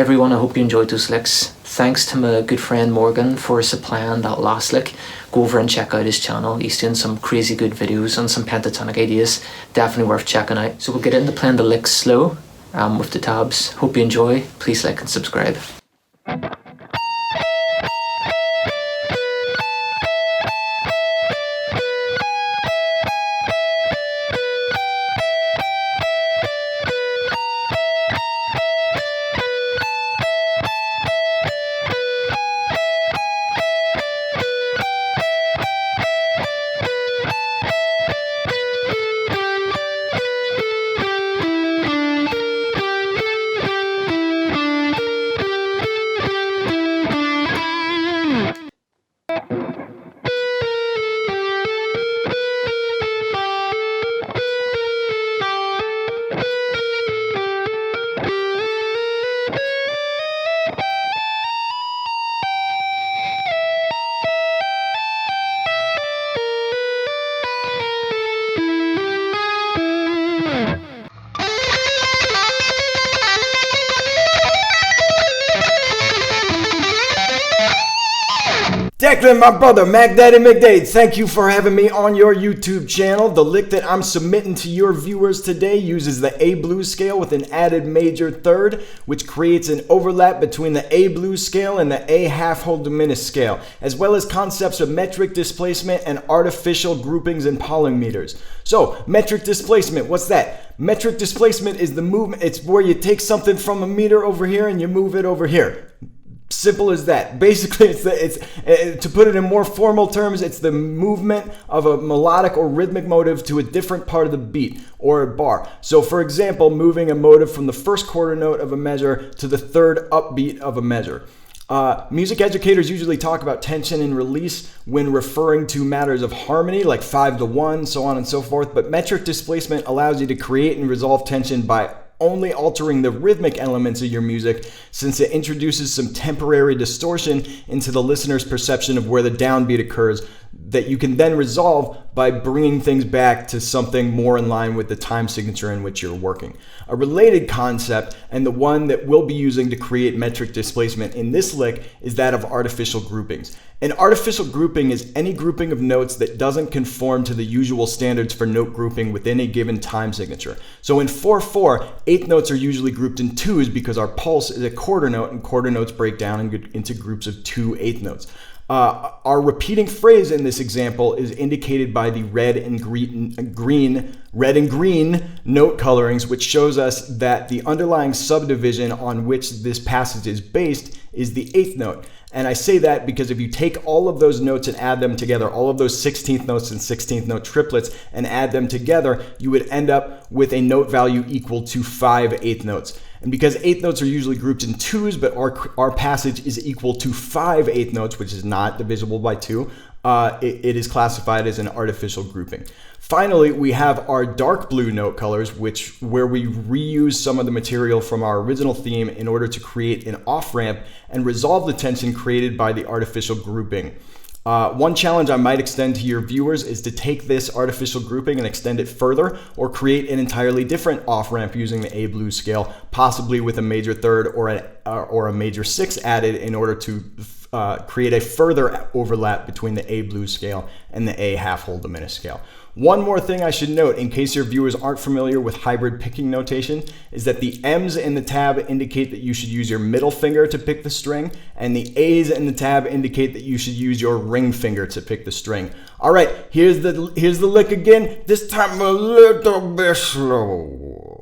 everyone, I hope you enjoyed those licks. Thanks to my good friend Morgan for supplying that last lick. Go over and check out his channel. He's doing some crazy good videos on some pentatonic ideas. Definitely worth checking out. So we'll get into playing the licks slow with the tabs. Hope you enjoy. Please like and subscribe. Declan, my brother, McDaid and McDaid, thank you for having me on your YouTube channel. The lick that I'm submitting to your viewers today uses the A blues scale with an added major third, which creates an overlap between the A blues scale and the A half whole diminished scale, as well as concepts of metric displacement and artificial groupings and polymeters. So, metric displacement, what's that? Metric displacement is the movement. It's where you take something from a meter over here and you move it over here. Simple as that. Basically, to put it in more formal terms, it's the movement of a melodic or rhythmic motive to a different part of the beat or a bar. So, for example, moving a motive from the first quarter note of a measure to the third upbeat of a measure. Music educators usually talk about tension and release when referring to matters of harmony, like 5-1, so on and so forth. But metric displacement allows you to create and resolve tension by only altering the rhythmic elements of your music, since it introduces some temporary distortion into the listener's perception of where the downbeat occurs that you can then resolve by bringing things back to something more in line with the time signature in which you're working. A related concept, and the one that we'll be using to create metric displacement in this lick, is that of artificial groupings. An artificial grouping is any grouping of notes that doesn't conform to the usual standards for note grouping within a given time signature. So in 4/4, eighth notes are usually grouped in twos because our pulse is a quarter note, and quarter notes break down into groups of 2 eighth notes. Our repeating phrase in this example is indicated by the red and green note colorings, which shows us that the underlying subdivision on which this passage is based is the eighth note. And I say that because if you take all of those notes and add them together, all of those 16th notes and 16th note triplets, and add them together, you would end up with a note value equal to 5 eighth notes. And because eighth notes are usually grouped in twos, but our passage is equal to 5 eighth notes, which is not divisible by 2, it is classified as an artificial grouping. Finally, we have our dark blue note colors, where we reuse some of the material from our original theme in order to create an off-ramp and resolve the tension created by the artificial grouping. One challenge I might extend to your viewers is to take this artificial grouping and extend it further, or create an entirely different off-ramp using the A blues scale, possibly with a major third or a major 6 added in order to create a further overlap between the A blues scale and the A half whole diminished scale. One more thing I should note, in case your viewers aren't familiar with hybrid picking notation, is that the M's in the tab indicate that you should use your middle finger to pick the string, and the A's in the tab indicate that you should use your ring finger to pick the string. All right, here's the lick again, this time a little bit slow.